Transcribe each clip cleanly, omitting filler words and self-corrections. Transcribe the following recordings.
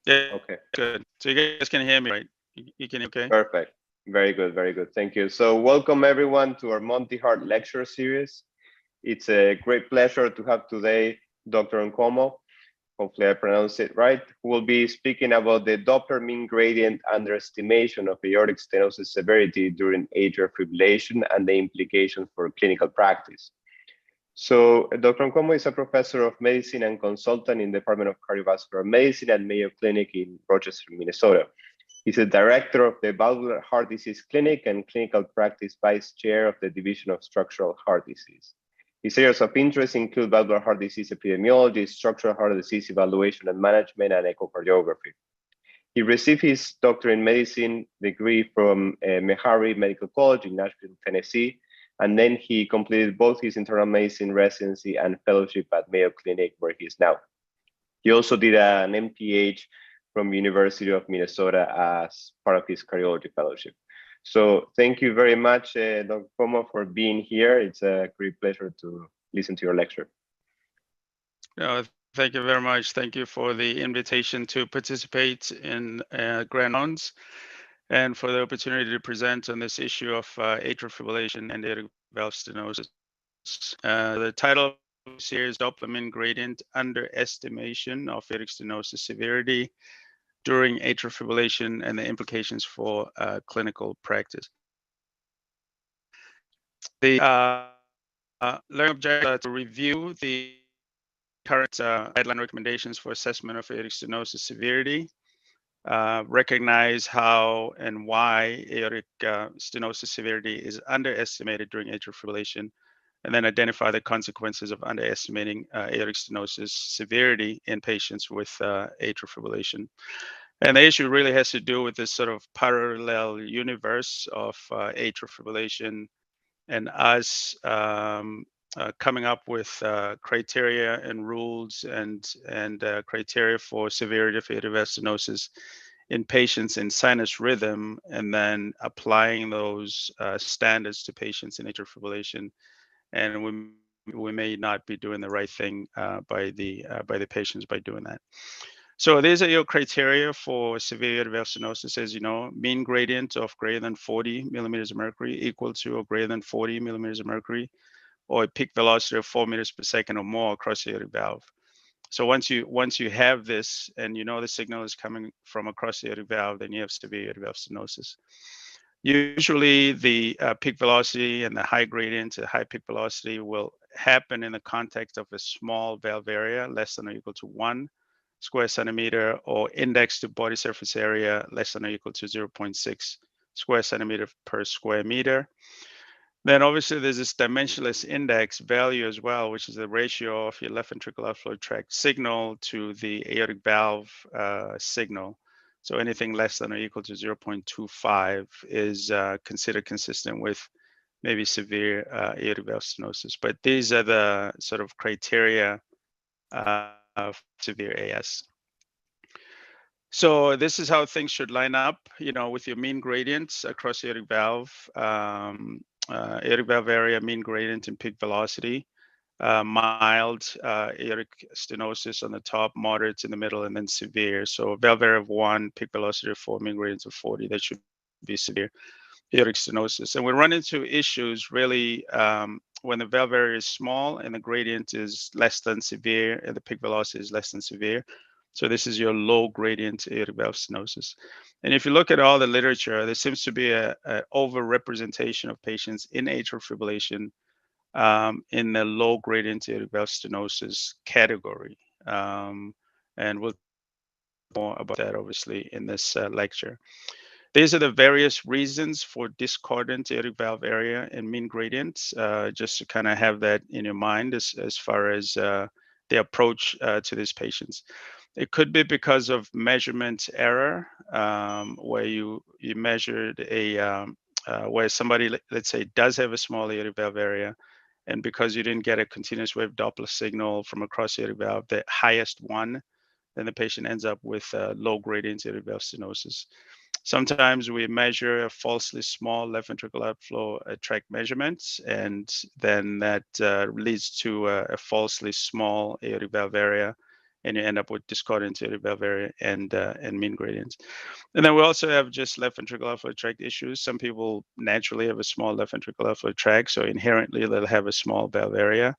Yeah, Okay, good. So you guys can hear me, right? You can, okay? perfect. Very good, very good. Thank you. So, welcome everyone to our Monty Hart lecture series. It's a great pleasure to have today Dr. Nkomo, hopefully I pronounced it right, who will be speaking about the Doppler mean gradient underestimation of aortic stenosis severity during atrial fibrillation and the implications for clinical practice. So, Dr. Nkomo is a professor of medicine and consultant in the Department of Cardiovascular Medicine at Mayo Clinic in Rochester, Minnesota. He's a director of the Valvular Heart Disease Clinic and clinical practice vice chair of the Division of Structural Heart Disease. His areas of interest include valvular heart disease epidemiology, structural heart disease evaluation and management, and echocardiography. He received his doctorate in medicine degree from Meharry Medical College in Nashville, Tennessee, and then he completed both his internal medicine residency and fellowship at Mayo Clinic, where he is now. He also did an MPH from University of Minnesota as part of his cardiology fellowship. So thank you very much, Dr. Como, for being here. It's a great pleasure to listen to your lecture. Thank you very much. Thank you for the invitation to participate in Grand Rounds and for the opportunity to present on this issue of atrial fibrillation and aortic valve stenosis. The title of the series, Doppler mean gradient underestimation of aortic stenosis severity during atrial fibrillation and the implications for clinical practice. The learning objective to review the current guideline recommendations for assessment of aortic stenosis severity, recognize how and why aortic stenosis severity is underestimated during atrial fibrillation, and then identify the consequences of underestimating aortic stenosis severity in patients with atrial fibrillation. And the issue really has to do with this sort of parallel universe of atrial fibrillation and us coming up with criteria and rules and criteria for severity of aortic valve stenosis in patients in sinus rhythm, and then applying those standards to patients in atrial fibrillation. And we may not be doing the right thing by the patients by doing that. So these are your criteria for severe aortic valve stenosis. As you know, mean gradient of greater than 40 millimeters of mercury equal to or greater than 40 millimeters of mercury, or a peak velocity of 4 meters per second or more across the aortic valve. So once you have this and you know the signal is coming from across the aortic valve, then you have severe aortic valve stenosis. Usually the peak velocity and the high gradient, the high peak velocity will happen in the context of a small valve area less than or equal to 1 square centimeter, or index to body surface area less than or equal to 0.6 square centimeter per square meter. Then obviously there's this dimensionless index value as well, which is the ratio of your left ventricular outflow tract signal to the aortic valve signal. So anything less than or equal to 0.25 is considered consistent with maybe severe aortic valve stenosis. But these are the sort of criteria of severe AS. So this is how things should line up, with your mean gradients across the aortic valve, aortic valve area, mean gradient and peak velocity, mild aortic stenosis on the top, moderate in the middle, and then severe. So valve area of 1, peak velocity of 4, mean gradients of 40, that should be severe aortic stenosis. And we run into issues really when the valve area is small and the gradient is less than severe and the peak velocity is less than severe. So this is your low gradient aortic valve stenosis. And if you look at all the literature, there seems to be a overrepresentation of patients in atrial fibrillation in the low gradient aortic valve stenosis category. And we'll talk more about that obviously in this lecture. These are the various reasons for discordant aortic valve area and mean gradients, just to kind of have that in your mind as far as the approach to these patients. It could be because of measurement error, where you measured where somebody, let's say, does have a small aortic valve area, and because you didn't get a continuous wave Doppler signal from across the aortic valve, the highest one, then the patient ends up with low gradient aortic valve stenosis. Sometimes we measure a falsely small left ventricular outflow tract measurement, and then that leads to a falsely small aortic valve area, and you end up with discordant aortic valve area and mean gradients. And then we also have just left ventricular outflow tract issues. Some people naturally have a small left ventricular outflow tract, so inherently they'll have a small valve area.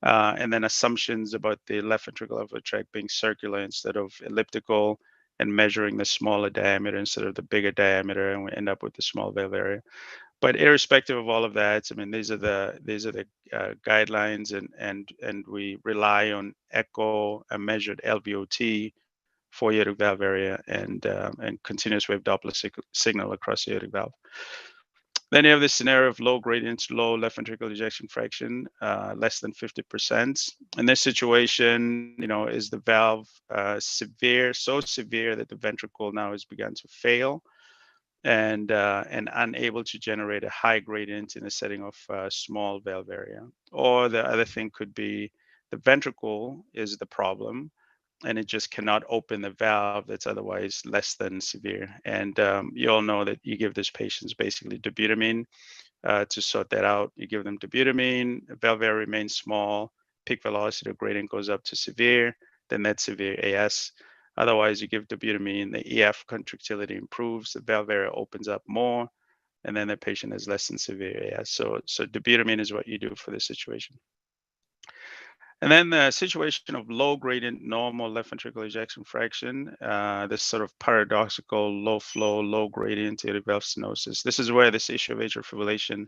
And then assumptions about the left ventricular outflow tract being circular instead of elliptical, and measuring the smaller diameter instead of the bigger diameter, and we end up with the small valve area. But irrespective of all of that, I mean, these are the guidelines, and we rely on echo and measured LVOT for aortic valve area and continuous wave Doppler signal across the aortic valve. Then you have this scenario of low gradients, low left ventricular ejection fraction, less than 50%. In this situation, is the valve severe, so severe that the ventricle now has begun to fail, and unable to generate a high gradient in a setting of small valve area. Or the other thing could be the ventricle is the problem, and it just cannot open the valve that's otherwise less than severe. And you all know that you give these patients basically dobutamine to sort that out. You give them dobutamine, the valve area remains small, peak velocity or gradient goes up to severe, then that's severe AS. Otherwise, you give dobutamine, the EF contractility improves, the valve area opens up more, and then the patient has less than severe AS. So dobutamine is what you do for this situation. And then the situation of low gradient normal left ventricular ejection fraction, this sort of paradoxical low flow, low gradient aortic valve stenosis. This is where this issue of atrial fibrillation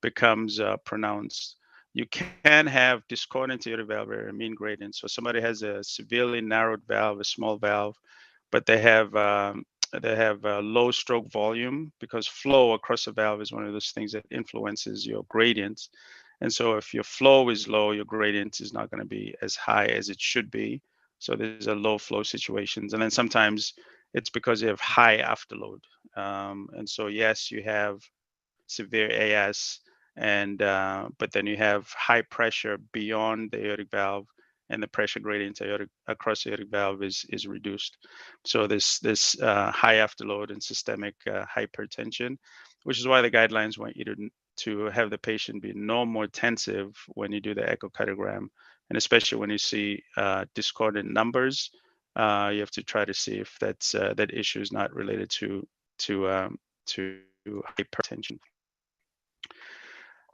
becomes pronounced. You can have discordant aortic valve area, mean gradient. So somebody has a severely narrowed valve, a small valve, but they have a low stroke volume, because flow across the valve is one of those things that influences your gradients. And so if your flow is low, your gradient is not going to be as high as it should be. So there's a low flow situations. And then sometimes it's because you have high afterload. And so yes, you have severe AS, and but then you have high pressure beyond the aortic valve, and the pressure gradient across the aortic valve is reduced. So this high afterload and systemic hypertension, which is why the guidelines want you to have the patient be no more tensive when you do the echocardiogram, and especially when you see discordant numbers, you have to try to see if that issue is not related to hypertension.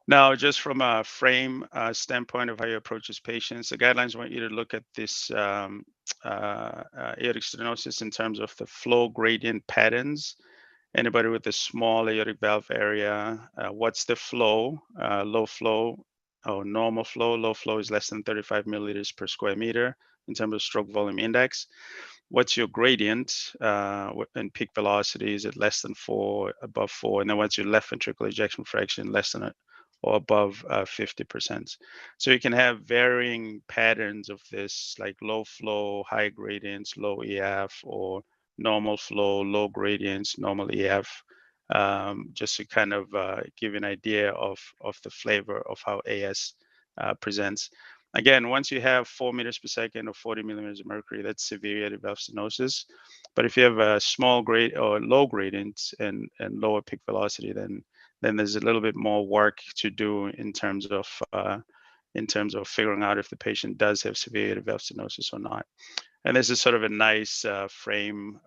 Now, just from a frame standpoint of how you approach these patients, the guidelines want you to look at this aortic stenosis in terms of the flow gradient patterns. Anybody with a small aortic valve area, what's the flow? Low flow or normal flow. Low flow is less than 35 milliliters per square meter in terms of stroke volume index. What's your gradient and peak velocity? Is it less than 4, above 4? And then what's your left ventricular ejection fraction, less than or above 50%? So you can have varying patterns of this, like low flow, high gradients, low EF, or normal flow, low gradients, normal EF, just to kind of give you an idea of the flavor of how AS presents. Again, once you have 4 meters per second or 40 millimeters of mercury, that's severe aortic valve stenosis. But if you have a small grade or low gradient and lower peak velocity, then there's a little bit more work to do in terms of figuring out if the patient does have severe aortic valve stenosis or not. And this is sort of a nice frame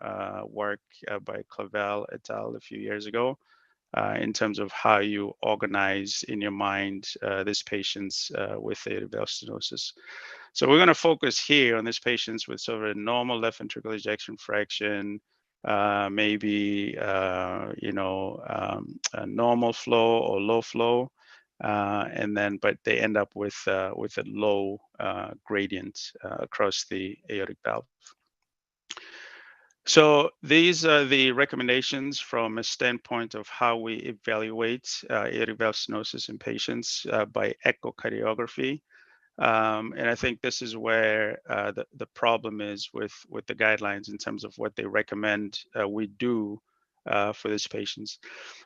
work by Clavel et al. A few years ago, in terms of how you organize in your mind these patients with aortic valve stenosis. So we're going to focus here on these patients with sort of a normal left ventricular ejection fraction, maybe a normal flow or low flow, but they end up with a low gradient across the aortic valve. So these are the recommendations from a standpoint of how we evaluate aortic valve stenosis in patients by echocardiography. And I think this is where the problem is with the guidelines in terms of what they recommend we do for these patients.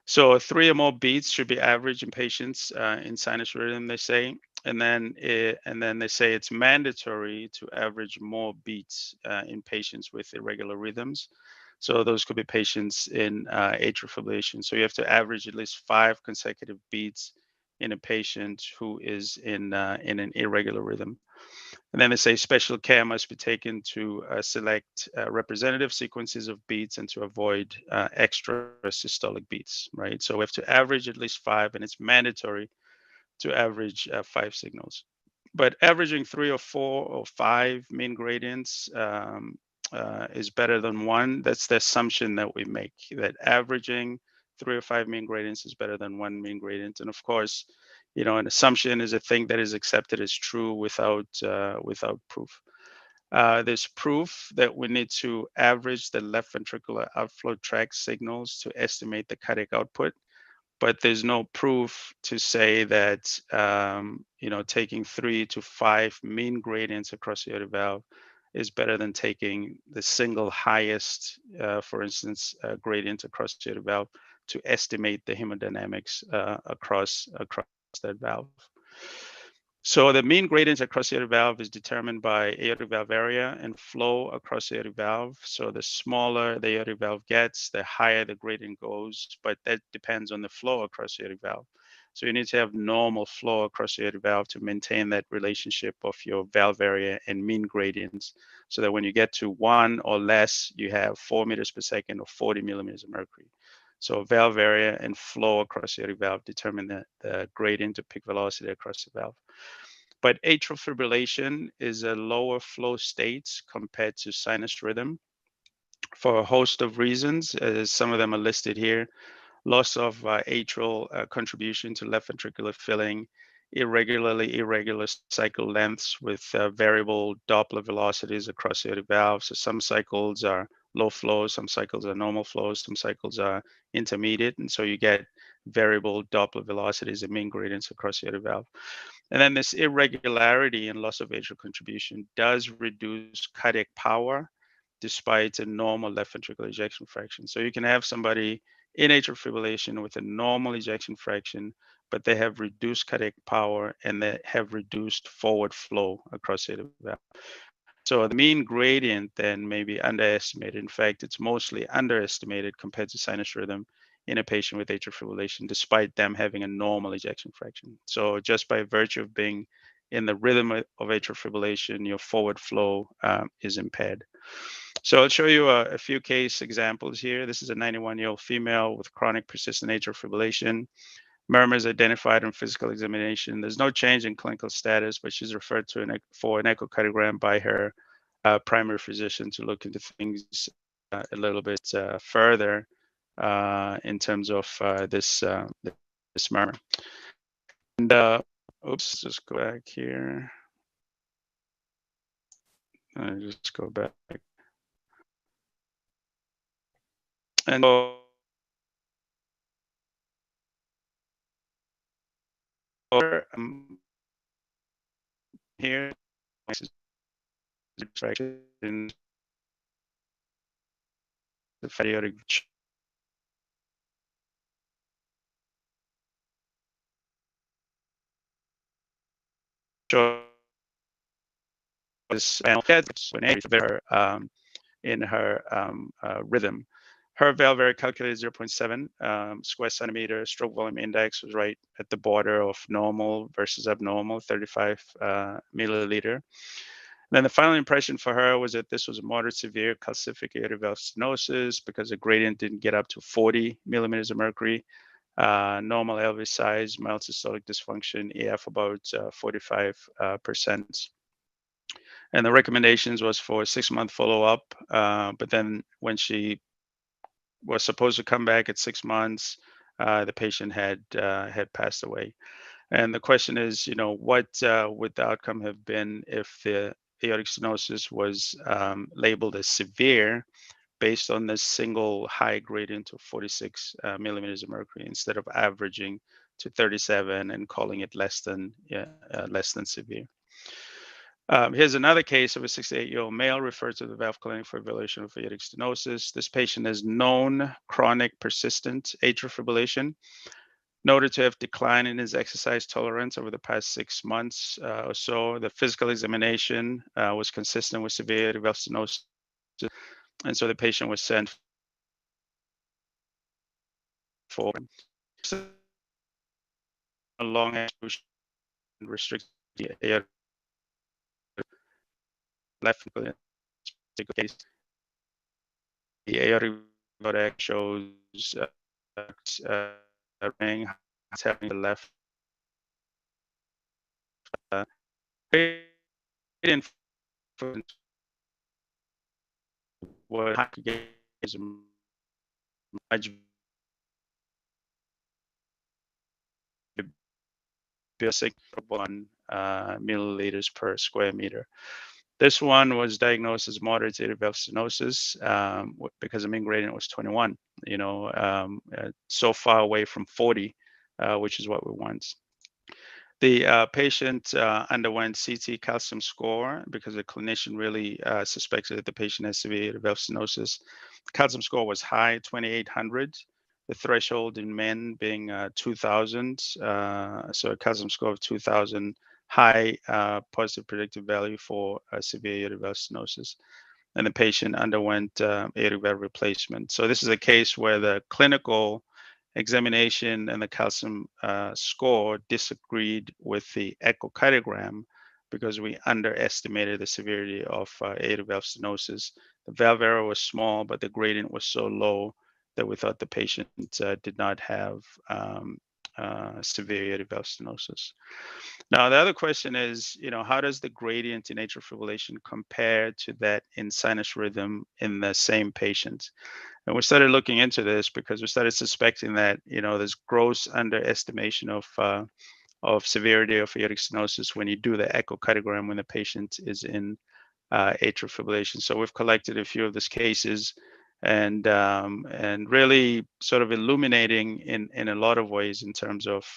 So 3 or more beats should be average in patients in sinus rhythm, they say. And then they say it's mandatory to average more beats in patients with irregular rhythms. So those could be patients in atrial fibrillation. So you have to average at least 5 consecutive beats in a patient who is in an irregular rhythm. And then they say special care must be taken to select representative sequences of beats and to avoid extra systolic beats, right? So we have to average at least five, and it's mandatory to average five signals. But averaging three or four or five mean gradients is better than one. That's the assumption that we make, that averaging three or five mean gradients is better than one mean gradient. And of course, an assumption is a thing that is accepted as true without proof. There's proof that we need to average the left ventricular outflow tract signals to estimate the cardiac output, but there's no proof to say that taking 3 to 5 mean gradients across the aortic valve is better than taking the single highest, for instance, gradient across the aortic valve to estimate the hemodynamics across that valve. So the mean gradient across the aortic valve is determined by aortic valve area and flow across the aortic valve. So the smaller the aortic valve gets, the higher the gradient goes, but that depends on the flow across the aortic valve. So you need to have normal flow across the aortic valve to maintain that relationship of your valve area and mean gradients, so that when you get to one or less, you have 4 meters per second or 40 millimeters of mercury. So valve area and flow across the aortic valve determine the gradient of peak velocity across the valve. But atrial fibrillation is a lower flow state compared to sinus rhythm for a host of reasons. Some of them are listed here: loss of atrial contribution to left ventricular filling, irregular cycle lengths with variable Doppler velocities across the aortic valve. So some cycles are low flow, some cycles are normal flow, some cycles are intermediate, and so you get variable Doppler velocities and mean gradients across the aortic valve. And then this irregularity and loss of atrial contribution does reduce cardiac power despite a normal left ventricular ejection fraction. So you can have somebody in atrial fibrillation with a normal ejection fraction, but they have reduced cardiac power and they have reduced forward flow across the valve. So the mean gradient then may be underestimated. In fact, it's mostly underestimated compared to sinus rhythm in a patient with atrial fibrillation, despite them having a normal ejection fraction. So just by virtue of being in the rhythm of atrial fibrillation, your forward flow is impaired. So I'll show you a few case examples here. This is a 91-year-old female with chronic persistent atrial fibrillation. Murmurs identified on physical examination. There's no change in clinical status, but she's referred to for an echocardiogram by her primary physician to look into things a little bit further in terms of this murmur. And oops, just go back here. Just go back. And so here in the fatty aortic show this panel in her rhythm. Her valve area calculated 0.7 square centimeter. Stroke volume index was right at the border of normal versus abnormal, 35 milliliter. Then the final impression for her was that this was a moderate severe calcific aortic valve stenosis because the gradient didn't get up to 40 millimeters of mercury. Normal LV size, mild systolic dysfunction, EF about 45%. And the recommendations was for a 6-month follow-up. But then when she was supposed to come back at 6 months, the patient had passed away. And the question is, what would the outcome have been if the aortic stenosis was labeled as severe based on this single high gradient of 46 millimeters of mercury instead of averaging to 37 and calling it less than severe. Here's another case of a 68-year-old male referred to the valve clinic for evaluation of aortic stenosis. This patient has known chronic persistent atrial fibrillation, noted to have declined in his exercise tolerance over the past 6 months or so. The physical examination was consistent with severe aortic valve stenosis, and so the patient was sent for long extrusion restricts the aortic left ventricle in this particular case. The aortic valve shows ring telling the left uh, gradient for what is much basic 1 milliliters per square meter. This one was diagnosed as moderate atrial stenosis because the mean gradient was 21. So far away from 40, which is what we want. The patient underwent CT calcium score because the clinician really suspected that the patient has severe atrial stenosis. Calcium score was high, 2,800. The threshold in men being 2,000. So a calcium score of 2,000, high positive predictive value for severe atrial stenosis. And the patient underwent aortic valve replacement. So this is a case where the clinical examination and the calcium score disagreed with the echocardiogram because we underestimated the severity of aortic valve stenosis. The valve error was small, but the gradient was so low that we thought the patient did not have severe aortic valve stenosis. Now, the other question is, how does the gradient in atrial fibrillation compare to that in sinus rhythm in the same patient? And we started looking into this because we started suspecting that, there's gross underestimation of severity of aortic stenosis when you do the echocardiogram when the patient is in atrial fibrillation. So we've collected a few of these cases and really sort of illuminating in a lot of ways in terms of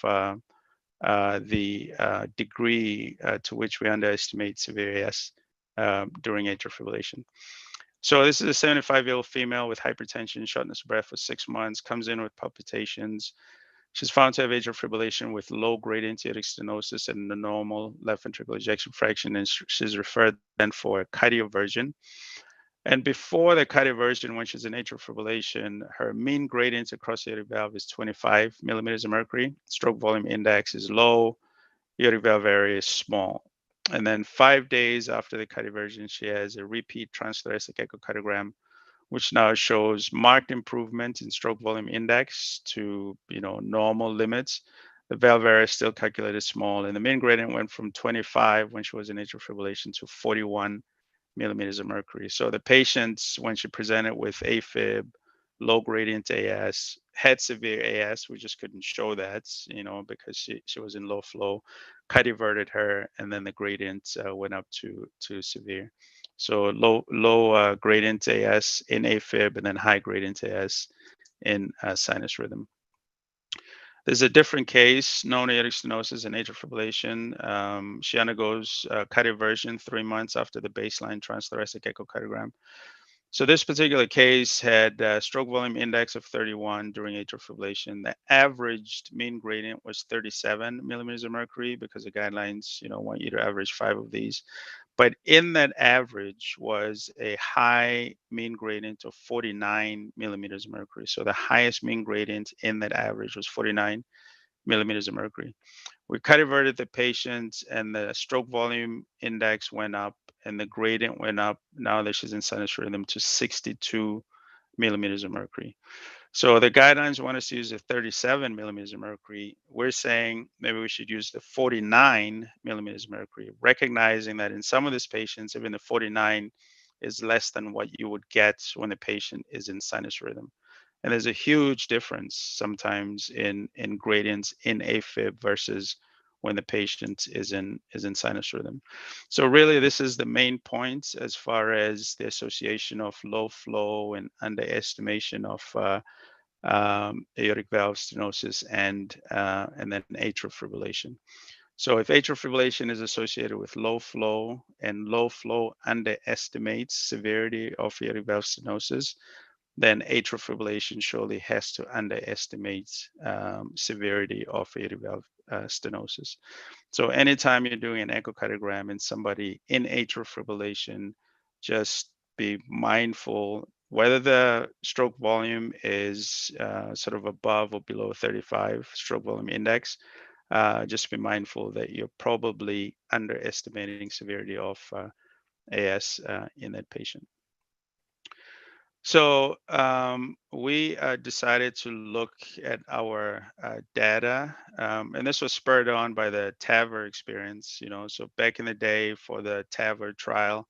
the degree to which we underestimate severe AS during atrial fibrillation. So this is a 75-year-old female with hypertension, shortness of breath for 6 months, comes in with palpitations. She's found to have atrial fibrillation with low gradient aortic stenosis and the normal left ventricular ejection fraction, and she's referred then for a cardioversion. And before the cardioversion, when she's in atrial fibrillation, her mean gradient across the aortic valve is 25 millimeters of mercury. Stroke volume index is low. Aortic valve area is small. And then 5 days after the cardioversion, she has a repeat transthoracic echocardiogram, which now shows marked improvement in stroke volume index to normal limits. The valve area is still calculated small, and the mean gradient went from 25 when she was in atrial fibrillation to 41 millimeters of mercury. So the patients, when she presented with AFib, low gradient AS, had severe AS. We just couldn't show that, because she was in low flow, cardioverted her, and then the gradient went up to severe. So low gradient AS in AFib, and then high gradient AS in sinus rhythm. There's a different case, known aortic stenosis and atrial fibrillation. She undergoes cardioversion 3 months after the baseline transthoracic echocardiogram. So this particular case had a stroke volume index of 31 during atrial fibrillation. The averaged mean gradient was 37 millimeters of mercury because the guidelines, want you to average 5 of these. But in that average was a high mean gradient of 49 millimeters of mercury. So the highest mean gradient in that average was 49 millimeters of mercury. We cardioverted the patient and the stroke volume index went up and the gradient went up now that she's in sinus rhythm to 62 millimeters of mercury. So the guidelines want us to use the 37 millimeters of mercury. We're saying maybe we should use the 49 millimeters of mercury, recognizing that in some of these patients, even the 49 is less than what you would get when the patient is in sinus rhythm. And there's a huge difference sometimes in gradients in AFib versus when the patient is in sinus rhythm. So really, this is the main point as far as the association of low flow and underestimation of aortic valve stenosis and then atrial fibrillation. So if atrial fibrillation is associated with low flow and low flow underestimates severity of aortic valve stenosis, then atrial fibrillation surely has to underestimate severity of aortic valve stenosis. So anytime you're doing an echocardiogram in somebody in atrial fibrillation, just be mindful whether the stroke volume is sort of above or below 35 stroke volume index. just be mindful that you're probably underestimating severity of AS in that patient. So we decided to look at our data, and this was spurred on by the TAVR experience. So back in the day for the TAVR trial,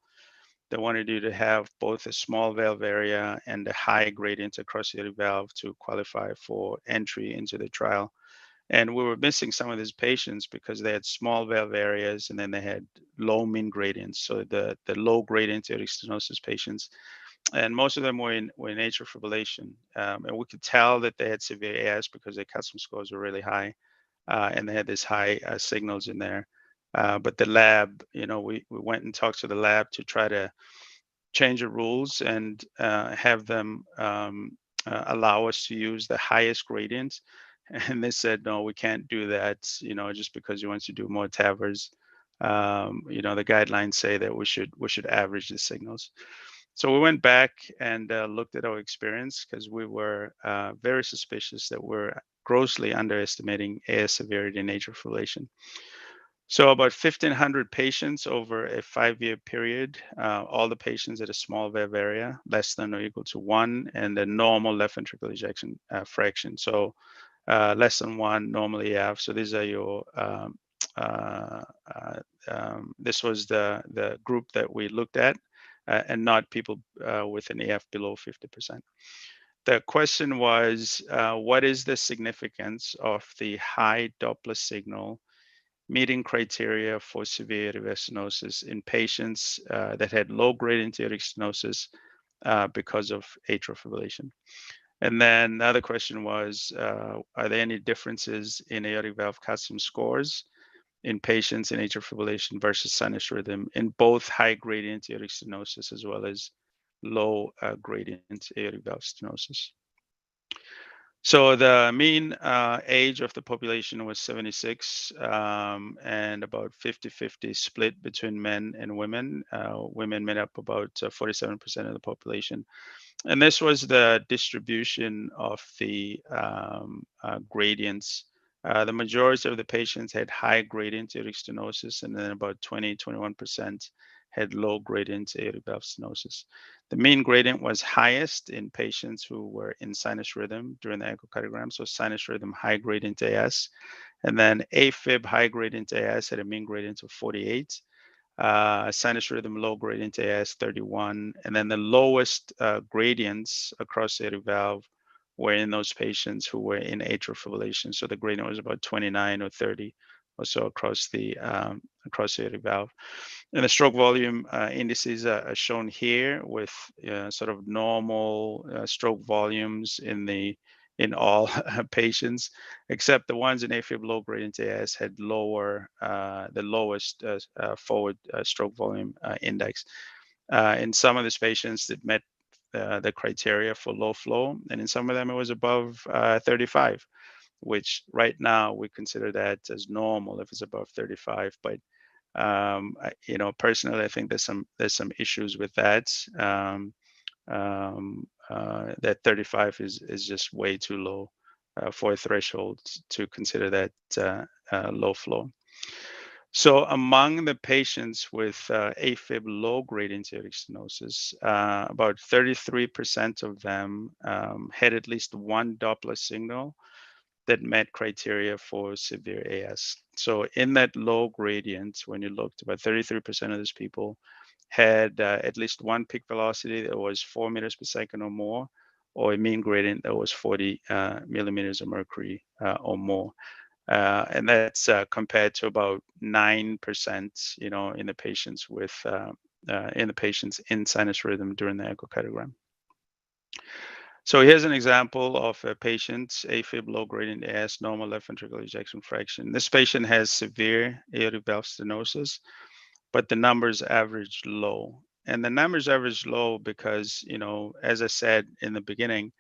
they wanted you to have both a small valve area and a high gradient across the valve to qualify for entry into the trial. And we were missing some of these patients because they had small valve areas and then they had low mean gradients. So the low gradient aortic stenosis patients, and most of them were in atrial fibrillation, and we could tell that they had severe AS because their custom scores were really high, and they had these high signals in there. But the lab, we went and talked to the lab to try to change the rules and have them allow us to use the highest gradient. And they said, no, we can't do that, just because you want to do more TAVRs. The guidelines say that we should average the signals. So we went back and looked at our experience because we were very suspicious that we're grossly underestimating AS severity and atrial fibrillation. So about 1,500 patients over a 5-year period, all the patients at a small valve area, less than or equal to 1, and the normal left ventricular ejection fraction. So less than 1, normally EF. So these are your, this was the group that we looked at, and not people with an EF below 50%. The question was, what is the significance of the high Doppler signal meeting criteria for severe aortic stenosis in patients that had low-grade aortic stenosis because of atrial fibrillation? And then the other question was, are there any differences in aortic valve calcium scores in patients in atrial fibrillation versus sinus rhythm in both high gradient aortic stenosis as well as low gradient aortic valve stenosis? So the mean age of the population was 76, and about 50-50 split between men and women. Women made up about 47% of the population. And this was the distribution of the gradients. The majority of the patients had high gradient aortic stenosis, and then about 20-21% had low gradient aortic valve stenosis. The mean gradient was highest in patients who were in sinus rhythm during the echocardiogram, so sinus rhythm high gradient AS. And then AFib high gradient AS had a mean gradient of 48. Sinus rhythm low gradient AS 31, and then the lowest gradients across the aortic valve were in those patients who were in atrial fibrillation. So the gradient was about 29 or 30 or so across the aortic valve. And the stroke volume indices are shown here with sort of normal stroke volumes in all patients, except the ones in AFib low gradient AS had the lowest forward stroke volume index. In some of these patients that met the criteria for low flow, and in some of them it was above 35, which right now we consider that as normal if it's above 35. But personally, I think there's some issues with that. That 35 is just way too low for a threshold to consider that low flow. So among the patients with AFib low gradient aortic stenosis, about 33% of them had at least one Doppler signal that met criteria for severe AS. So in that low gradient, when you looked, about 33% of those people had at least one peak velocity that was 4 meters per second or more, or a mean gradient that was 40 millimeters of mercury or more. And that's compared to about 9%, in the patients in sinus rhythm during the echocardiogram. So here's an example of a patient, AFib low gradient AS, normal left ventricular ejection fraction. This patient has severe aortic valve stenosis, but the numbers average low. And the numbers average low because, as I said in the beginning,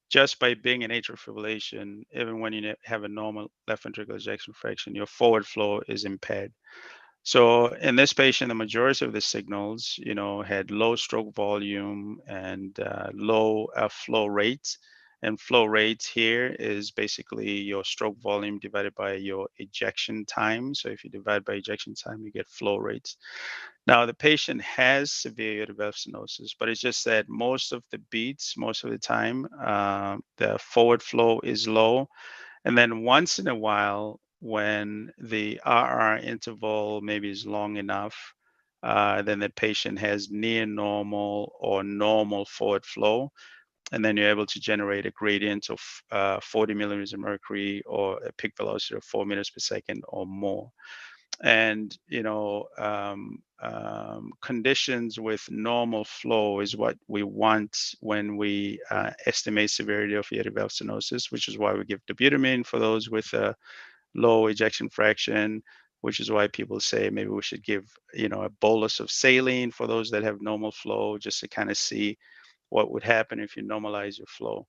just by being in atrial fibrillation, even when you have a normal left ventricular ejection fraction, your forward flow is impaired. So in this patient, the majority of the signals, had low stroke volume and low flow rates. And flow rate here is basically your stroke volume divided by your ejection time. So if you divide by ejection time, you get flow rates. Now, the patient has severe aortic valve stenosis, but it's just that most of the beats, most of the time, the forward flow is low. And then once in a while, when the RR interval maybe is long enough, then the patient has near normal or normal forward flow. And then you're able to generate a gradient of 40 millimeters of mercury or a peak velocity of 4 meters per second or more. And conditions with normal flow is what we want when we estimate severity of aortic valve stenosis, which is why we give dobutamine for those with a low ejection fraction, which is why people say maybe we should give a bolus of saline for those that have normal flow, just to kind of see what would happen if you normalize your flow.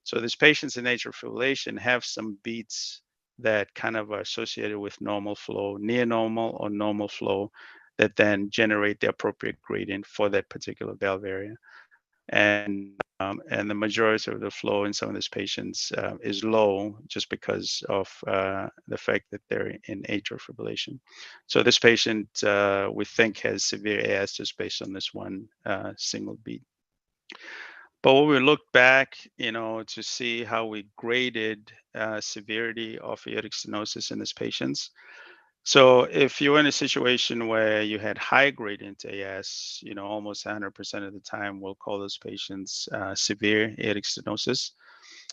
So these patients in atrial fibrillation have some beats that kind of are associated with normal flow, near normal or normal flow, that then generate the appropriate gradient for that particular valve area. And the majority of the flow in some of these patients is low just because of the fact that they're in atrial fibrillation. So this patient we think has severe AS just based on this one single beat. But when we look back, to see how we graded severity of aortic stenosis in these patients. So if you're in a situation where you had high gradient AS, almost 100% of the time, we'll call those patients severe aortic stenosis.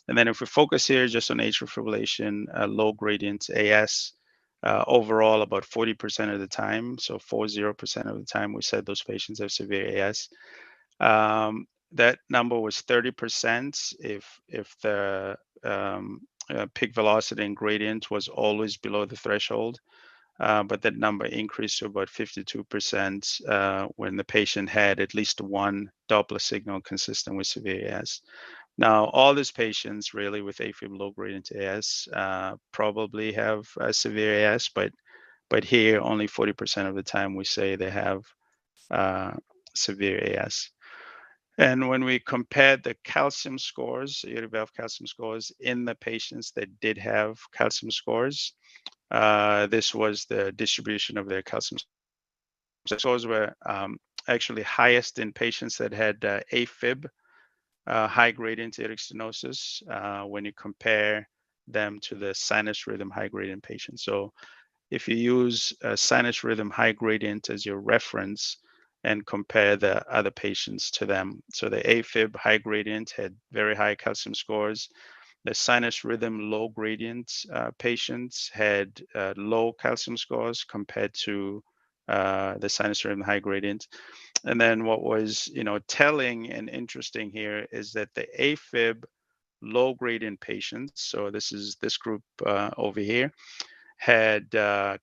And then if we focus here just on atrial fibrillation, low gradient AS, overall about 40% of the time, so 40% of the time, we said those patients have severe AS. That number was 30% if the peak velocity and gradient was always below the threshold. But that number increased to about 52% when the patient had at least one Doppler signal consistent with severe AS. Now, all these patients really with AFib low gradient AS probably have severe AS, but here only 40% of the time we say they have severe AS. And when we compared the calcium scores, aortic valve calcium scores in the patients that did have calcium scores, this was the distribution of their calcium scores were actually highest in patients that had AFib, high gradient aortic stenosis, when you compare them to the sinus rhythm high gradient patients. So if you use a sinus rhythm high gradient as your reference and compare the other patients to them. So the AFib high gradient had very high calcium scores. The sinus rhythm low gradient patients had low calcium scores compared to the sinus rhythm high gradient. And then what was telling and interesting here is that the AFib low gradient patients, so this is this group over here, had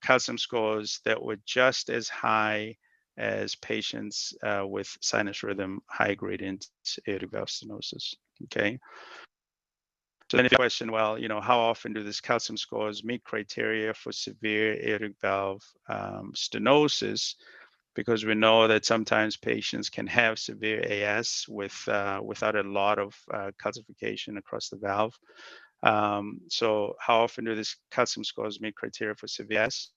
calcium scores that were just as high as patients with sinus rhythm high gradient aortic valve stenosis. Okay. So then if you question, well, how often do these calcium scores meet criteria for severe aortic valve stenosis? Because we know that sometimes patients can have severe AS without a lot of calcification across the valve. So how often do these calcium scores meet criteria for severe AS?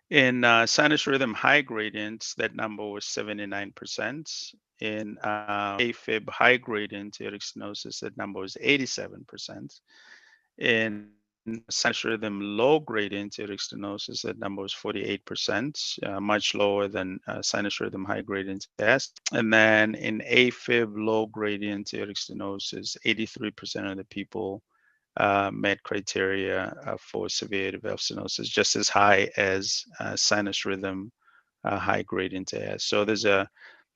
In sinus rhythm high gradients, that number was 79%. In AFib high gradient aortic stenosis, that number was 87%. In sinus rhythm low gradient aortic stenosis, that number was 48%, much lower than sinus rhythm high gradient AS. And then in AFib low gradient aortic stenosis, 83% of the people met criteria for severe aortic valve stenosis, just as high as sinus rhythm high gradient AS. So there's a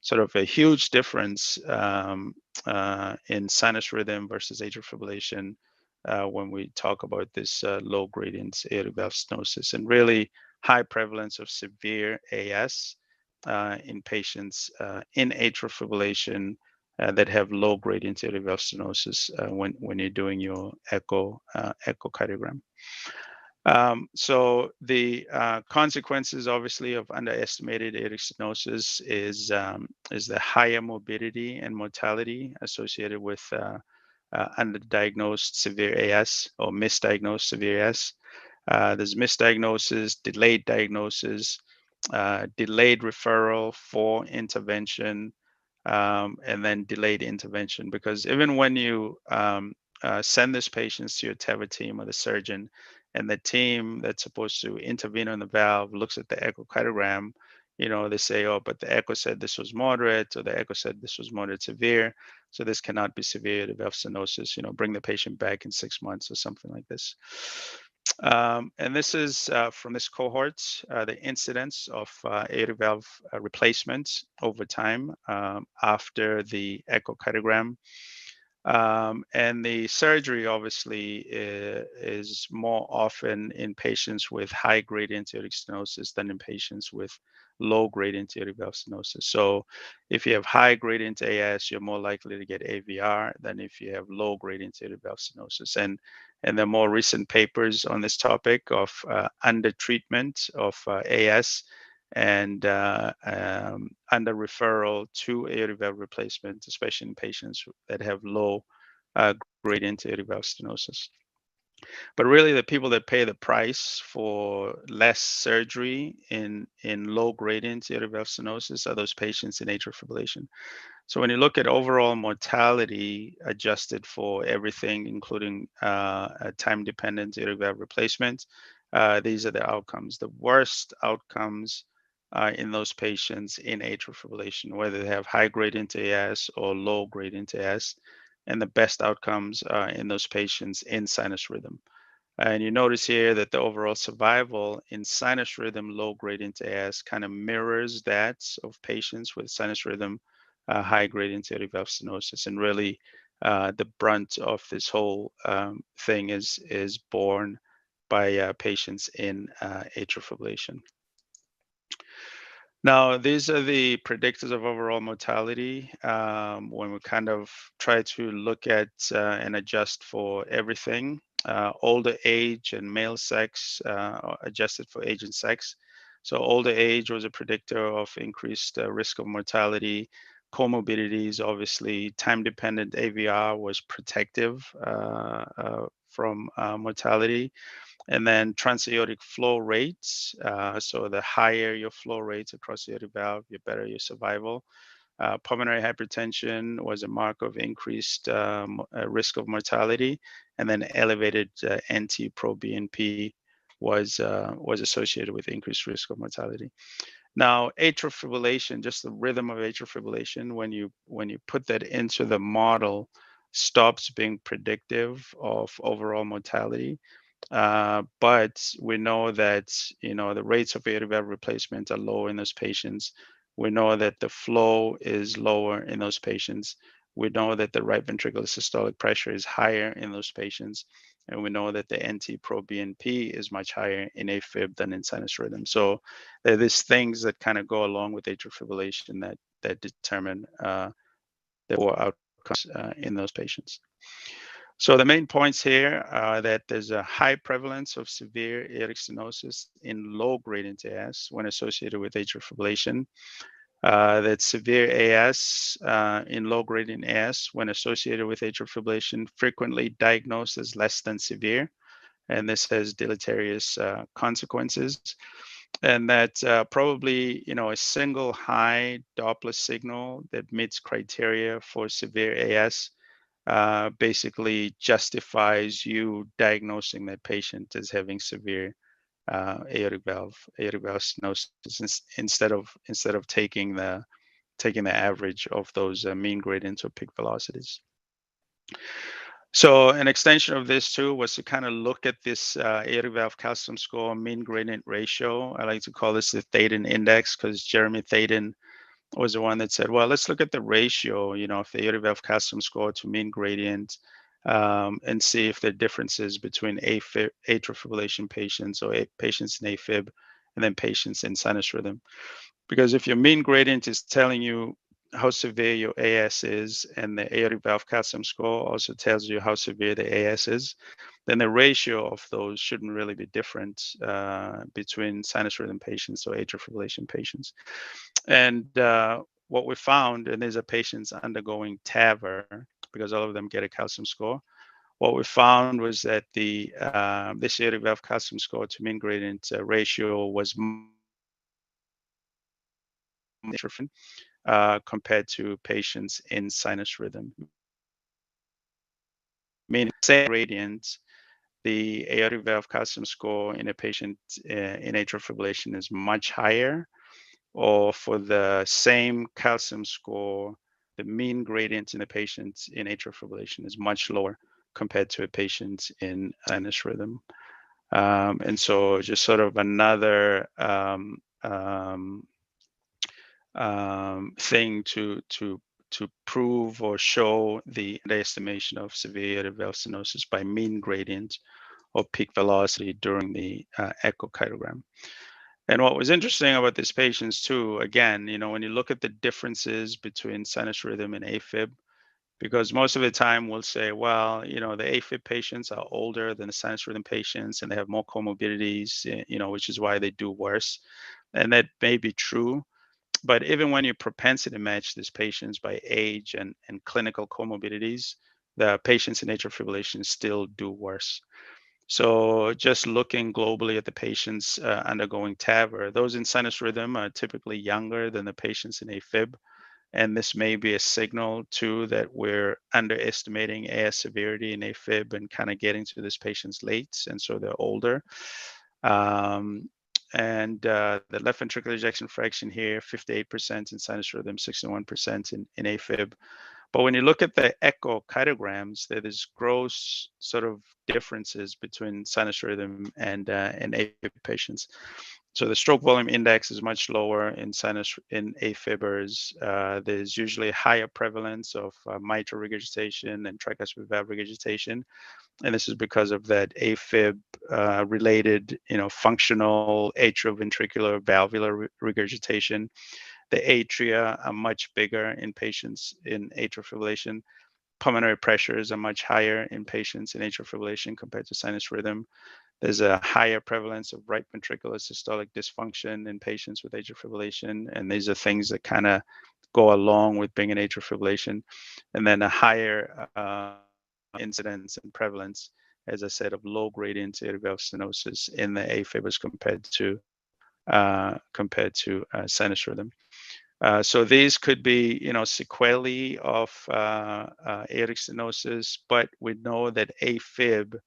sort of a huge difference in sinus rhythm versus atrial fibrillation when we talk about this low gradient aortic valve stenosis, and really high prevalence of severe AS in patients in atrial fibrillation that have low gradient aortic valve stenosis when you're doing your echocardiogram. So the consequences, obviously, of underestimated aortic stenosis is the higher morbidity and mortality associated with underdiagnosed severe AS or misdiagnosed severe AS. There's misdiagnosis, delayed diagnosis, delayed referral for intervention, and then delayed intervention. Because even when you send these patients to your TEVA team or the surgeon, and the team that's supposed to intervene on the valve looks at the echocardiogram, they say, oh, but the echo said this was moderate, or the echo said this was moderate severe, so this cannot be severe aortic valve stenosis. Bring the patient back in 6 months or something like this. And this is from this cohort, the incidence of aortic valve replacement over time after the echocardiogram. And the surgery obviously is more often in patients with high gradient aortic stenosis than in patients with low gradient aortic valve stenosis. So if you have high gradient AS, you're more likely to get AVR than if you have low gradient aortic valve stenosis. And the more recent papers on this topic of under treatment of AS and under referral to aortic valve replacement, especially in patients that have low gradient aortic valve stenosis. But really, the people that pay the price for less surgery in low gradient aortic valve stenosis are those patients in atrial fibrillation. So when you look at overall mortality adjusted for everything, including time-dependent aortic valve replacement, these are the outcomes. The worst outcomes in those patients in atrial fibrillation, whether they have high gradient AS or low gradient AS, and the best outcomes in those patients in sinus rhythm. And you notice here that the overall survival in sinus rhythm low gradient AS kind of mirrors that of patients with sinus rhythm high gradient aortic valve stenosis. And really, the brunt of this whole thing is borne by patients in atrial fibrillation. Now, these are the predictors of overall mortality when we kind of try to look at and adjust for everything. Older age and male sex adjusted for age and sex. So older age was a predictor of increased risk of mortality. Comorbidities, obviously, time-dependent AVR was protective from mortality. And then transaortic flow rates. So the higher your flow rates across the aortic valve, the better your survival. Pulmonary hypertension was a mark of increased risk of mortality, and then elevated NT-proBNP was associated with increased risk of mortality. Now, atrial fibrillation, just the rhythm of atrial fibrillation, when you put that into the model, stops being predictive of overall mortality. But we know that the rates of aortic valve replacement are low in those patients. We know that the flow is lower in those patients. We know that the right ventricular systolic pressure is higher in those patients. And we know that the NT-proBNP is much higher in AFib than in sinus rhythm. So there are these things that kind of go along with atrial fibrillation that determine the poor outcomes in those patients. So the main points here are that there's a high prevalence of severe aortic stenosis in low gradient AS when associated with atrial fibrillation. That severe AS in low gradient AS when associated with atrial fibrillation frequently diagnosed as less than severe, and this has deleterious consequences. And that probably a single high Doppler signal that meets criteria for severe AS basically justifies you diagnosing that patient as having severe aortic valve stenosis instead of taking the average of those mean gradients or peak velocities. So an extension of this too was to kind of look at this aortic valve calcium score mean gradient ratio. I like to call this the Thaden index because Jeremy Thaden was the one that said, well, let's look at the ratio, of the aortic valve calcium score to mean gradient and see if there are differences between atrial fibrillation patients or patients in AFib and then patients in sinus rhythm. Because if your mean gradient is telling you how severe your AS is and the aortic valve calcium score also tells you how severe the AS is, then the ratio of those shouldn't really be different between sinus rhythm patients or atrial fibrillation patients. And what we found, and these are patients undergoing TAVR, because all of them get a calcium score. What we found was that this aortic valve calcium score to mean gradient ratio was compared to patients in sinus rhythm, meaning same gradient, the aortic valve calcium score in a patient in atrial fibrillation is much higher, or for the same calcium score, the mean gradient in a patient in atrial fibrillation is much lower compared to a patient in sinus rhythm. And so just sort of another thing to prove or show the underestimation of severe aortic valve stenosis by mean gradient or peak velocity during the echocardiogram. And what was interesting about these patients too, again, when you look at the differences between sinus rhythm and AFib, because most of the time we'll say, well, the AFib patients are older than the sinus rhythm patients and they have more comorbidities, which is why they do worse. And that may be true. But even when you propensity match these patients by age and clinical comorbidities, the patients in atrial fibrillation still do worse. So just looking globally at the patients undergoing TAVR, those in sinus rhythm are typically younger than the patients in AFib. And this may be a signal too that we're underestimating AS severity in AFib and kind of getting to these patients late. And so they're older. And the left ventricular ejection fraction here, 58% in sinus rhythm, 61% in AFib. But when you look at the echocardiograms, there is gross sort of differences between sinus rhythm and AFib patients. So the stroke volume index is much lower in AFibers. There's usually higher prevalence of mitral regurgitation and tricuspid valve regurgitation, and this is because of that AFib related, functional atrioventricular valvular regurgitation. The atria are much bigger in patients in atrial fibrillation. Pulmonary pressures are much higher in patients in atrial fibrillation compared to sinus rhythm. There's a higher prevalence of right ventricular systolic dysfunction in patients with atrial fibrillation, and these are things that kind of go along with being in atrial fibrillation. And then a higher incidence and prevalence, as I said, of low gradient aortic valve stenosis in the AFibers compared to sinus rhythm. So these could be, sequelae of aortic stenosis, but we know that AFib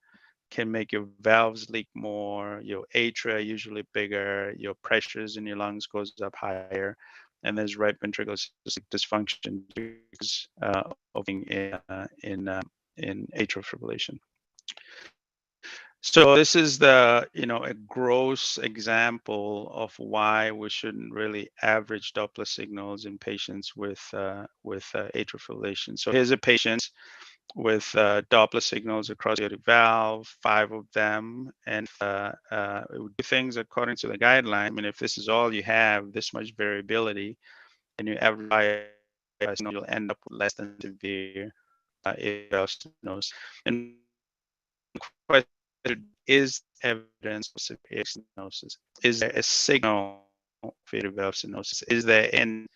can make your valves leak more, your atria usually bigger, your pressures in your lungs goes up higher, and there's right ventricular systolic dysfunction because of being in atrial fibrillation. So this is a gross example of why we shouldn't really average Doppler signals in patients with atrial fibrillation. So here's a patient with Doppler signals across the aortic valve, 5 of them, and it would do things according to the guideline. I mean, if this is all you have, this much variability, and you average, you'll end up with less than severe aortic valve stenosis. And question is evidence of severe stenosis? Is there a signal for aortic valve stenosis? Is there in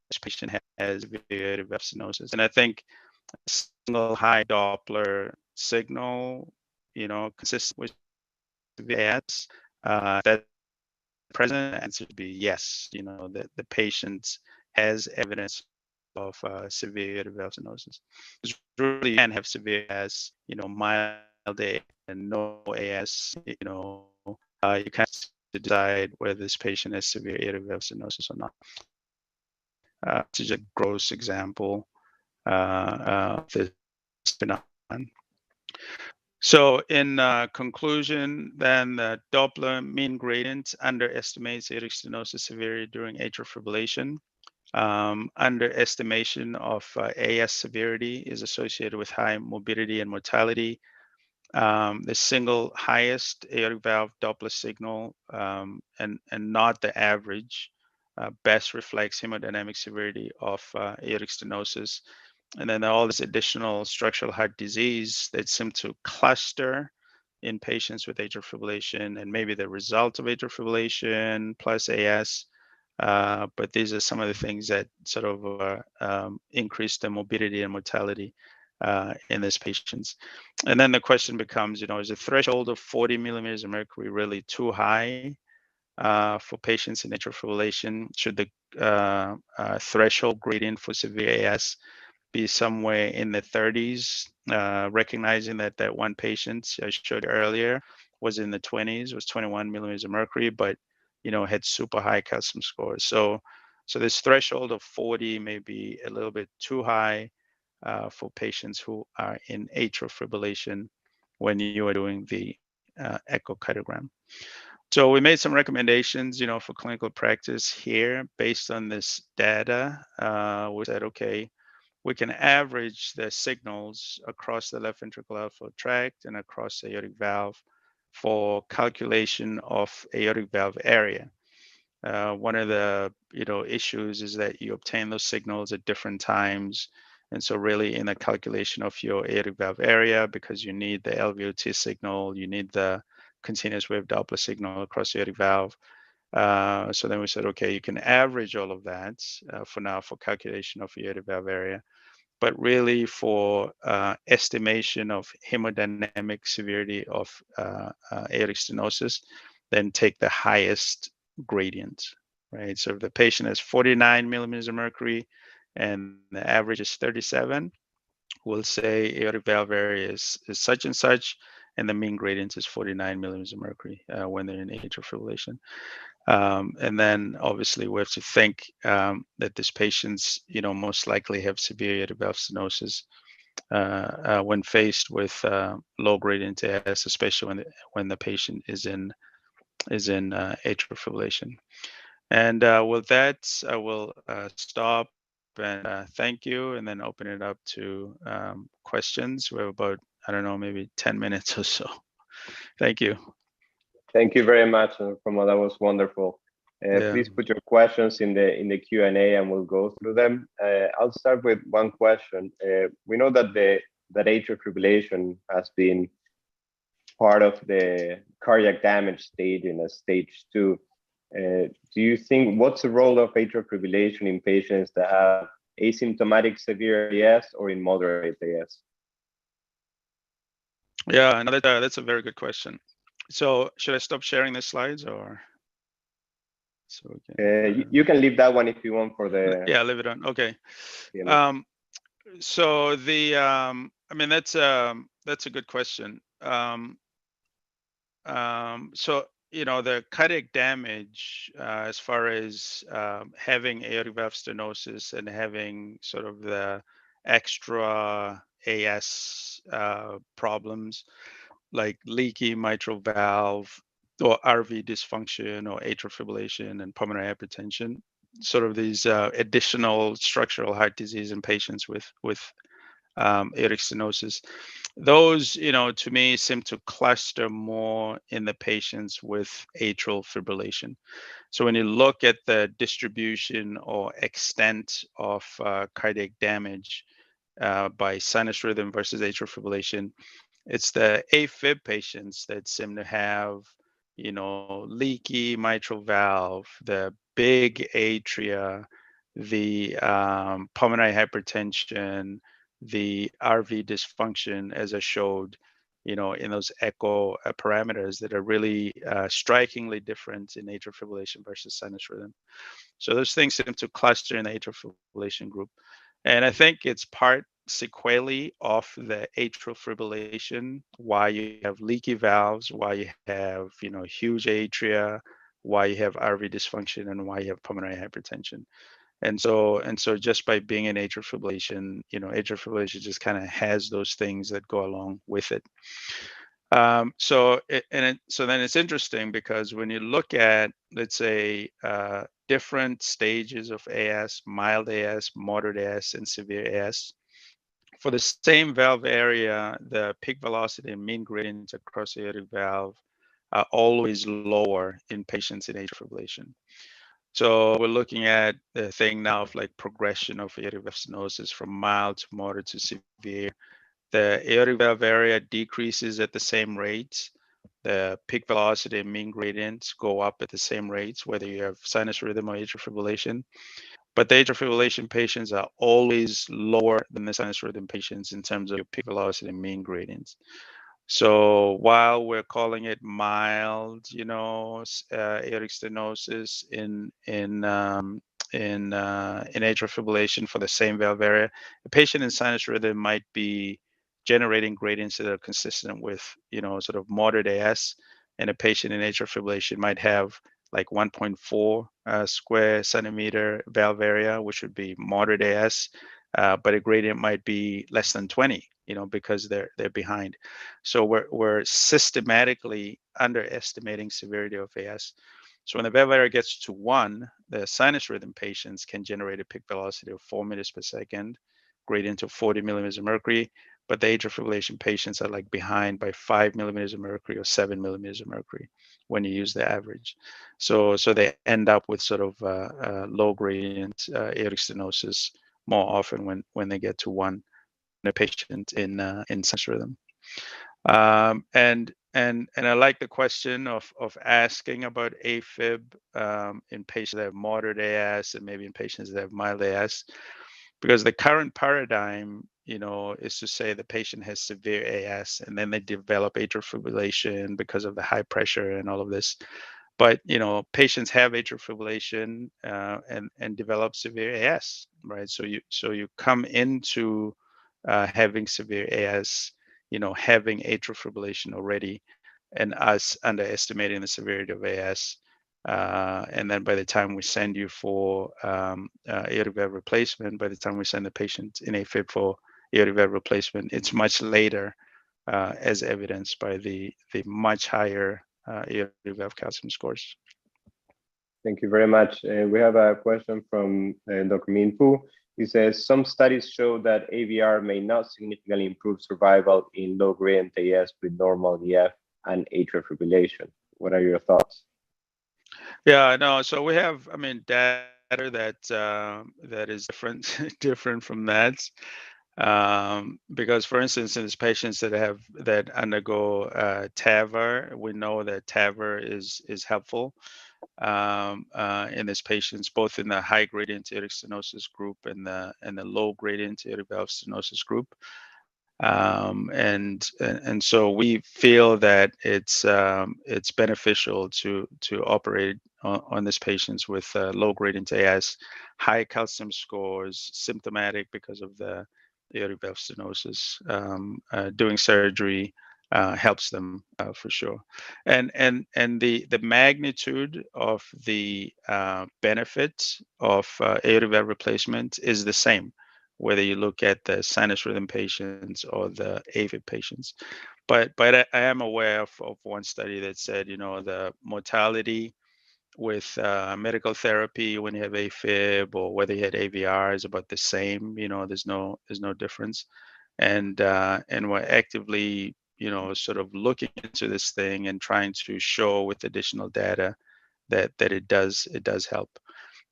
this patient has severe aortic valve stenosis? And I think a single high Doppler signal, consistent with severe AS, that present answer would be yes. That the patient has evidence of severe aortic valve stenosis. Because really, you can have severe AS, mild AS and no AS. You can decide whether this patient has severe aortic valve stenosis or not. This is a gross example of this phenomenon. So in conclusion, then the Doppler mean gradient underestimates aortic stenosis severity during atrial fibrillation. Underestimation of AS severity is associated with high morbidity and mortality. The single highest aortic valve Doppler signal and not the average best reflects hemodynamic severity of aortic stenosis. And then all this additional structural heart disease that seem to cluster in patients with atrial fibrillation and maybe the result of atrial fibrillation plus AS. But these are some of the things that sort of increase the morbidity and mortality in these patients. And then the question becomes, is the threshold of 40 millimeters of mercury really too high for patients in atrial fibrillation? Should the threshold gradient for severe AS be somewhere in the 30s, recognizing that that one patient I showed earlier was in the 20s, was 21 millimeters of mercury, but had super high calcium scores. So this threshold of 40 may be a little bit too high for patients who are in atrial fibrillation when you are doing the echocardiogram. So we made some recommendations, for clinical practice here based on this data. We said, okay, we can average the signals across the left ventricular outflow tract and across the aortic valve for calculation of aortic valve area. One of the issues is that you obtain those signals at different times, and so really in the calculation of your aortic valve area, because you need the LVOT signal, you need the continuous wave Doppler signal across the aortic valve. So then we said, okay, you can average all of that for now for calculation of aortic valve area, but really for estimation of hemodynamic severity of aortic stenosis, then take the highest gradient, right? So if the patient has 49 millimeters of mercury and the average is 37, we'll say aortic valve area is such and such, and the mean gradient is 49 millimeters of mercury when they're in atrial fibrillation. And then obviously we have to think that these patients, most likely have severe aortic valve stenosis when faced with low gradient AS, especially when the patient is in atrial fibrillation. And with that, I will stop and thank you, and then open it up to questions. We have about, I don't know, maybe 10 minutes or so. Thank you. Thank you very much, Roma. That was wonderful. Yeah. Please put your questions in the Q&A, and we'll go through them. I'll start with one question. We know that that atrial fibrillation has been part of the cardiac damage stage in a stage 2. Do you think, what's the role of atrial fibrillation in patients that have asymptomatic severe AS or in moderate AS? Yeah, no, that's a very good question. So should I stop sharing the slides, or so we can? You can leave that one if you want for the. Yeah, leave it on. Okay. Yeah. So I mean, that's a good question. So the cardiac damage, as far as having aortic valve stenosis and having sort of the extra AS problems like leaky mitral valve or RV dysfunction or atrial fibrillation and pulmonary hypertension, sort of these additional structural heart disease in patients with aortic stenosis. Those, to me, seem to cluster more in the patients with atrial fibrillation. So when you look at the distribution or extent of cardiac damage by sinus rhythm versus atrial fibrillation, it's the AFib patients that seem to have, leaky mitral valve, the big atria, the pulmonary hypertension, the RV dysfunction, as I showed, in those echo parameters that are really strikingly different in atrial fibrillation versus sinus rhythm. So those things seem to cluster in the atrial fibrillation group. And I think it's part sequelae of the atrial fibrillation, why you have leaky valves, why you have, huge atria, why you have RV dysfunction, and why you have pulmonary hypertension. And so just by being in atrial fibrillation just kind of has those things that go along with it. So then it's interesting because when you look at, let's say, different stages of AS, mild AS, moderate AS, and severe AS, for the same valve area, the peak velocity and mean gradients across the aortic valve are always lower in patients in atrial fibrillation. So we're looking at the thing now of like progression of aortic valve stenosis from mild to moderate to severe. The aortic valve area decreases at the same rates. The peak velocity and mean gradients go up at the same rates, whether you have sinus rhythm or atrial fibrillation. But the atrial fibrillation patients are always lower than the sinus rhythm patients in terms of your peak velocity and mean gradients. So while we're calling it mild, aortic stenosis in atrial fibrillation for the same valve area, a patient in sinus rhythm might be generating gradients that are consistent with, sort of moderate AS, and a patient in atrial fibrillation might have like 1.4 square centimeter valve area, which would be moderate AS, but a gradient might be less than 20, because they're behind. So we're systematically underestimating severity of AS. So when the valve area gets to 1, the sinus rhythm patients can generate a peak velocity of 4 meters per second, gradient of 40 millimeters of mercury, but the atrial fibrillation patients are like behind by 5 millimeters of mercury or 7 millimeters of mercury when you use the average. So they end up with sort of low gradient aortic stenosis more often when they get to 1 than a patient in sinus rhythm. And I like the question of asking about AFib in patients that have moderate AS and maybe in patients that have mild AS, because the current paradigm, is to say the patient has severe AS and then they develop atrial fibrillation because of the high pressure and all of this. But patients have atrial fibrillation and develop severe AS, right? So you come into having severe AS, having atrial fibrillation already, and us underestimating the severity of AS. And then by the time we send you for aortic valve replacement, by the time we send the patient in AFib for aortic valve replacement, it's much later, as evidenced by the much higher aortic valve calcium scores. Thank you very much. We have a question from Dr. Min Fu. He says, some studies show that AVR may not significantly improve survival in low gradient AS with normal EF and atrial fibrillation. What are your thoughts? Yeah, no. So we have, data that is different different from that. Because, for instance, in these patients that undergo TAVR, we know that TAVR is helpful in these patients, both in the high gradient aortic stenosis group and the low gradient aortic valve stenosis group. And so we feel that it's beneficial to operate on these patients with low gradient AS, high calcium scores, symptomatic because of the aortic valve stenosis. Doing surgery helps them for sure, and the magnitude of the benefit of aortic valve replacement is the same, whether you look at the sinus rhythm patients or the AFib patients. But I am aware of one study that said, the mortality with medical therapy when you have AFib or whether you had AVR is about the same. There's no difference, and we're actively, sort of looking into this thing and trying to show with additional data that it does help.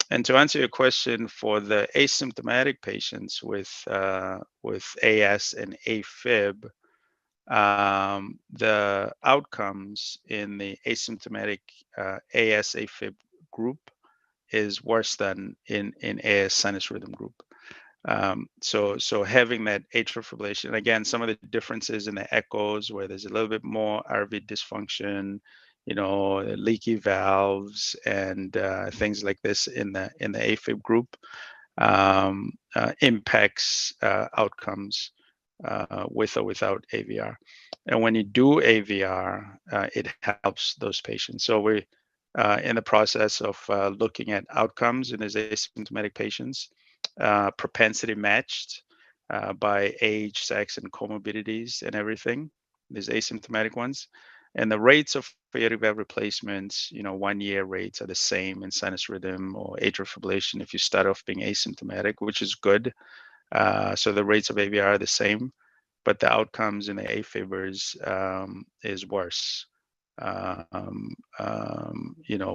And to answer your question, for the asymptomatic patients with AS and AFib, the outcomes in the asymptomatic AS AFib group is worse than in AS sinus rhythm group. So having that atrial fibrillation, again, some of the differences in the echoes where there's a little bit more RV dysfunction, leaky valves and things like this in the AFib group, impacts outcomes with or without AVR. And when you do AVR, it helps those patients. So we're in the process of looking at outcomes in these asymptomatic patients, propensity matched by age, sex, and comorbidities and everything, these asymptomatic ones. And the rates of aortic valve replacements, 1-year rates are the same in sinus rhythm or atrial fibrillation if you start off being asymptomatic, which is good. So the rates of AVR are the same, but the outcomes in the AFibers is worse,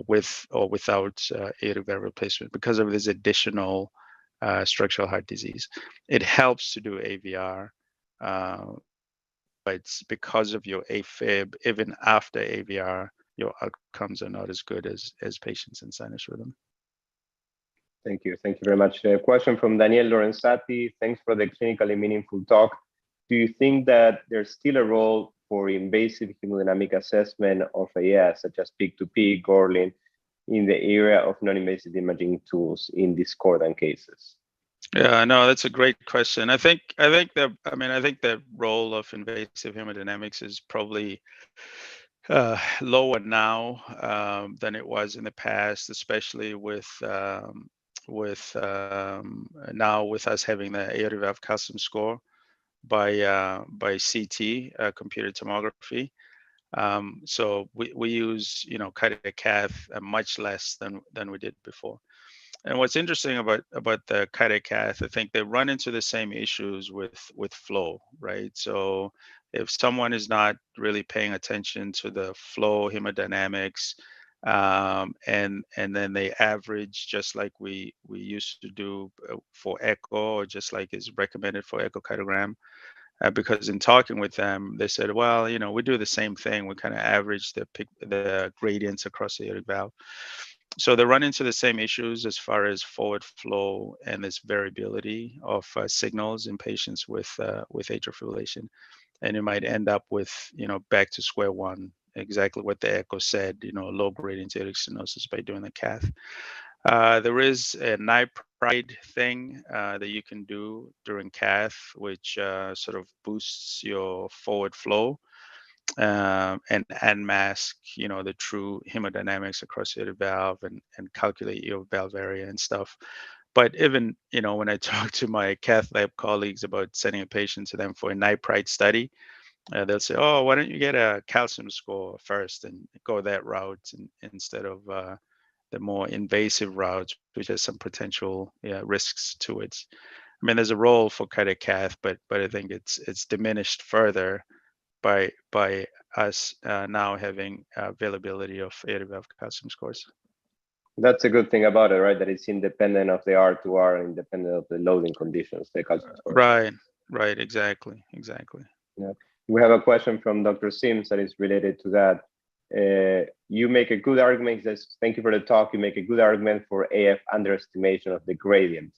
with or without aortic valve replacement because of this additional structural heart disease. It helps to do AVR, but because of your AFib, even after AVR, your outcomes are not as good as patients in sinus rhythm. Thank you. Thank you very much. A question from Daniel Lorenzati. Thanks for the clinically meaningful talk. Do you think that there's still a role for invasive hemodynamic assessment of AS, such as peak-to-peak, Gorlin, in the area of non-invasive imaging tools in discordant cases? Yeah, no, that's a great question. I think the role of invasive hemodynamics is probably lower now than it was in the past, especially now with us having the aortic valve calcium score by CT, computed tomography. So we use cardiac cath much less than we did before. And what's interesting about the cardiac cath, I think they run into the same issues with flow, right? So if someone is not really paying attention to the flow hemodynamics, and then they average just like we used to do for echo, or just like is recommended for echocardiogram, because in talking with them, they said, well, we do the same thing. We kind of average the gradients across the aortic valve. So they run into the same issues as far as forward flow and this variability of signals in patients with atrial fibrillation, and you might end up with back to square one, exactly what the echo said, low gradient aortic stenosis by doing the cath. There is a nipride thing that you can do during cath, which sort of boosts your forward flow and unmask, the true hemodynamics across the valve and calculate your valve area and stuff. But even, when I talk to my cath lab colleagues about sending a patient to them for a nipride study, they'll say, oh, why don't you get a calcium score first and go that route instead of the more invasive routes, which has some potential risks to it. I mean, there's a role for cardiac cath, but I think it's diminished further by us now having availability of aortic valve calcium scores. That's a good thing about it, right? That it's independent of the R2R, independent of the loading conditions, the calcium scores. Right, exactly. Yeah. We have a question from Dr. Sims that is related to that. You make a good argument. Says, thank you for the talk. You make a good argument for AF underestimation of the gradient.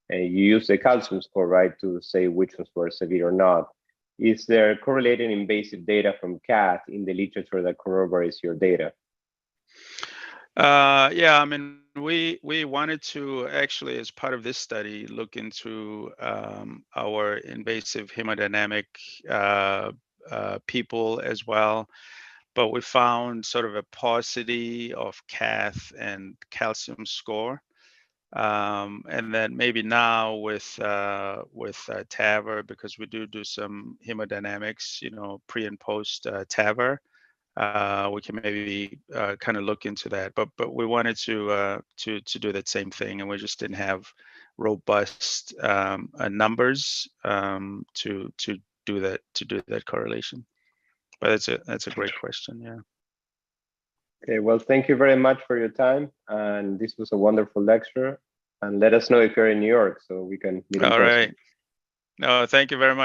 And you use the calcium score, right, to say which ones were severe or not. Is there correlated invasive data from cath in the literature that corroborates your data? Yeah, I mean, we wanted to actually, as part of this study, look into our invasive hemodynamic people as well, but we found sort of a paucity of cath and calcium score. And then maybe now with TAVR, because we do some hemodynamics, pre and post TAVR, we can maybe kind of look into that. But we wanted to do that same thing, and we just didn't have robust numbers to do that correlation. But that's a great question. Yeah. Okay, well, thank you very much for your time, and this was a wonderful lecture. And let us know if you're in New York so we can meet in person. All right. No, thank you very much.